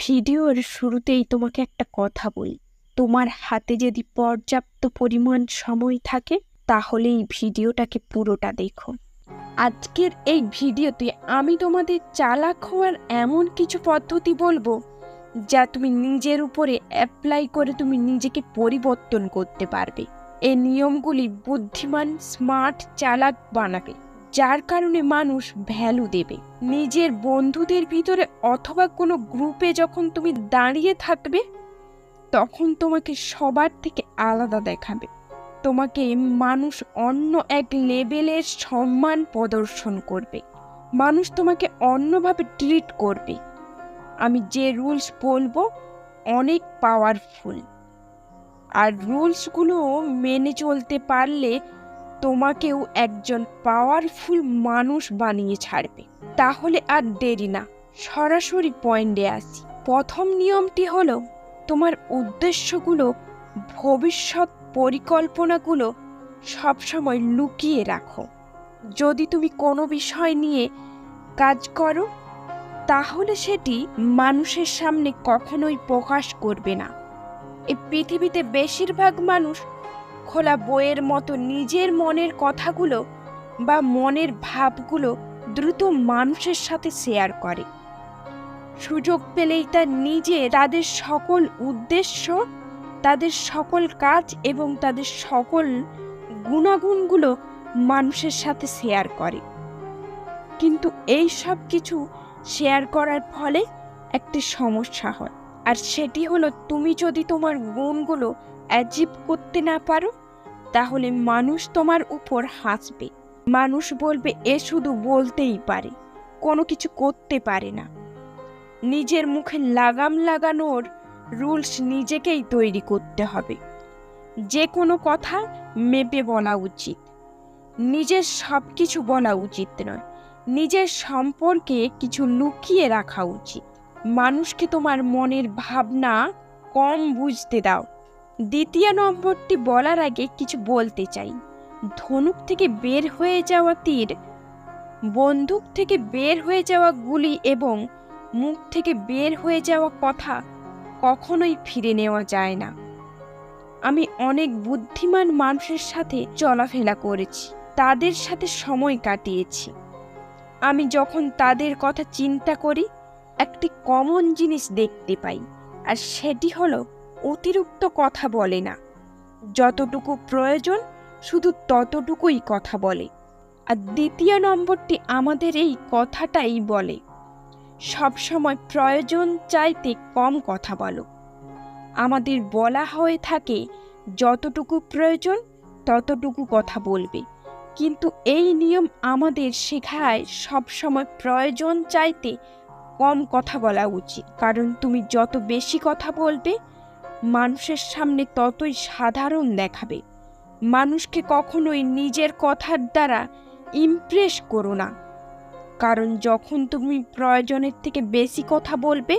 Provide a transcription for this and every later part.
ভিডিওর শুরুতেই তোমাকে একটা কথা বলি, তোমার হাতে যদি পর্যাপ্ত পরিমাণ সময় থাকে তাহলে এই ভিডিওটাকে পুরোটা দেখো। আজকের এই ভিডিওতে আমি তোমাদের চালাক হওয়ার এমন কিছু পদ্ধতি বলবো যা তুমি নিজের উপরে অ্যাপ্লাই করে তুমি নিজেকে পরিবর্তন করতে পারবে। এই নিয়মগুলি বুদ্ধিমান, স্মার্ট, চালাক বানাবে, যার কারণে মানুষ ভ্যালু দেবে। নিজের বন্ধুদের ভিতরে অথবা কোনো গ্রুপে যখন তুমি দাঁড়িয়ে থাকবে তখন তোমাকে সবার থেকে আলাদা দেখাবে। তোমাকে মানুষ অন্য এক লেভেলের সম্মান প্রদর্শন করবে, মানুষ তোমাকে অন্যভাবে ট্রিট করবে। আমি যে রুলস বলবো অনেক পাওয়ারফুল, আর রুলসগুলো মেনে চলতে পারলে তোমাকেও একজন পাওয়ারফুল মানুষ বানিয়ে ছাড়বে। তাহলে আর দেরি না, সরাসরি পয়েন্টে আসি। প্রথম নিয়মটি হলো, তোমার উদ্দেশ্যগুলো, ভবিষ্যৎ পরিকল্পনাগুলো সবসময় লুকিয়ে রাখো। যদি তুমি কোনো বিষয় নিয়ে কাজ করো তাহলে সেটি মানুষের সামনে কখনোই প্রকাশ করবে না। এই পৃথিবীতে বেশিরভাগ মানুষ খোলা বইয়ের মতো নিজের মনের কথাগুলো বা মনের ভাবগুলো দ্রুত মানুষের সাথে শেয়ার করে। সুযোগ পেলেই তাদের সকল উদ্দেশ্য, তাদের সকল কাজ এবং তাদের সকল গুণাগুণগুলো মানুষের সাথে শেয়ার করে। কিন্তু এই সব কিছু শেয়ার করার ফলে একটি সমস্যা হয়, আর সেটি হলো তুমি যদি তোমার গুণগুলো অ্যাচিভ করতে না পারো তাহলে মানুষ তোমার উপর হাসবে। মানুষ বলবে এ শুধু বলতেই পারে, কোনো কিছু করতে পারে না। নিজের মুখে লাগাম লাগানোর রুলস নিজেকেই তৈরি করতে হবে। যে কোনো কথা মেপে বলা উচিত, নিজের সব কিছু বলা উচিত নয়। নিজের সম্পর্কে কিছু লুকিয়ে রাখা উচিত। মানুষকে তোমার মনের ভাবনা কম বুঝতে দাও। দ্বিতীয় নম্বরটি বলার আগে কিছু বলতে চাই। ধনুক থেকে বের হয়ে যাওয়া তীর, বন্দুক থেকে বের হয়ে যাওয়া গুলি এবং মুখ থেকে বের হয়ে যাওয়া কথা কখনোই ফিরে নেওয়া যায় না। আমি অনেক বুদ্ধিমান মানুষের সাথে চলাফেরা করেছি, তাদের সাথে সময় কাটিয়েছি। আমি যখন তাদের কথা চিন্তা করি একটি কমন জিনিস দেখতে পাই, আর সেটি হলো অতিরিক্ত কথা বলে না। যতটুকু প্রয়োজন শুধু ততটুকুই কথা বলে। আর দ্বিতীয় নম্বরটি আমাদের এই কথাটাই বলে, সবসময় প্রয়োজন চাইতে কম কথা বলো। আমাদের বলা হয়ে থাকে যতটুকু প্রয়োজন ততটুকু কথা বলবে, কিন্তু এই নিয়ম আমাদের শেখায় সবসময় প্রয়োজন চাইতে কম কথা বলা উচিত। কারণ তুমি যত বেশি কথা বলবে মানুষের সামনে ততই সাধারণ দেখাবে। মানুষকে কখনোই নিজের কথার দ্বারা ইমপ্রেস করো না, কারণ যখন তুমি প্রয়োজনের থেকে বেশি কথা বলবে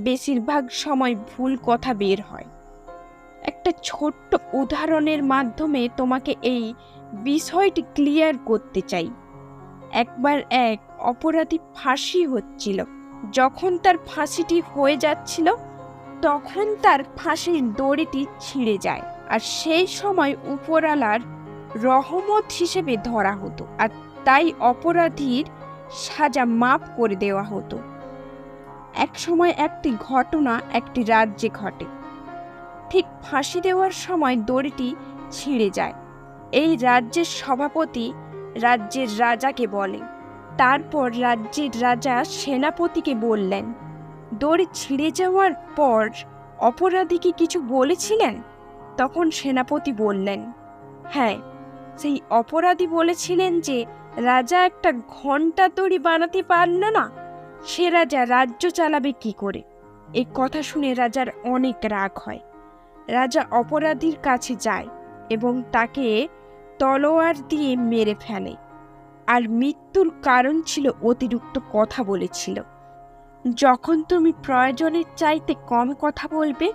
বেশিরভাগ সময় ভুল কথা বের হয়। একটা ছোট্ট উদাহরণের মাধ্যমে তোমাকে এই বিষয়টি ক্লিয়ার করতে চাই। একবার এক অপরাধী ফাঁসি হচ্ছিল। যখন তার ফাঁসিটি হয়ে যাচ্ছিল তখন তার ফাঁসির দড়িটি ছিঁড়ে যায়, আর সেই সময় উপরওয়ালার রহমত হিসেবে ধরা হতো, আর তাই অপরাধীর সাজা মাফ করে দেওয়া হতো। এক সময় একটি ঘটনা একটি রাজ্যে ঘটে। ঠিক ফাঁসি দেওয়ার সময় দড়িটি ছিঁড়ে যায়। এই রাজ্যের সভাপতি রাজ্যের রাজাকে বলে। তারপর রাজ্যের রাজা সেনাপতিকে বললেন, দড়ি ছিঁড়ে যাওয়ার পর অপরাধীকে কিছু বলেছিলেন? তখন সেনাপতি বললেন, হ্যাঁ, সেই অপরাধী বলেছিলেন যে রাজা একটা ঘণ্টা দড়ি বানাতে পারল না, সে রাজা রাজ্য চালাবে কি করে। এই কথা শুনে রাজার অনেক রাগ হয়। রাজা অপরাধীর কাছে যায় এবং তাকে তলোয়ার দিয়ে মেরে ফেলে, আর মৃত্যুর কারণ ছিল অতিরিক্ত কথা বলেছিল। যখন তুমি প্রয়োজনের চাইতে কম কথা বলবে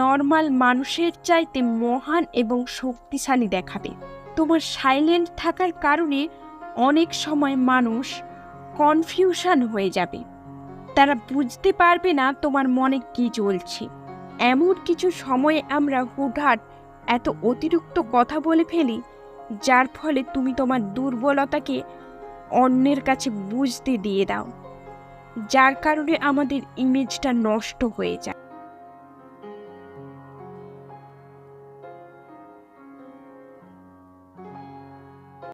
নর্মাল মানুষের চাইতে মহান এবং শক্তিশালী দেখাবে। তোমার সাইলেন্ট থাকার কারণে অনেক সময় মানুষ কনফিউশন হয়ে যাবে, তারা বুঝতে পারবে না তোমার মনে কি চলছে। এমন কিছু সময়ে আমরা হুটহাট এত অতিরিক্ত কথা বলে ফেলি, যার ফলে তুমি তোমার দুর্বলতাকে অন্যের কাছে বুঝতে দিয়ে দাও, যার কারণে আমাদের ইমেজটা নষ্ট হয়ে যায়।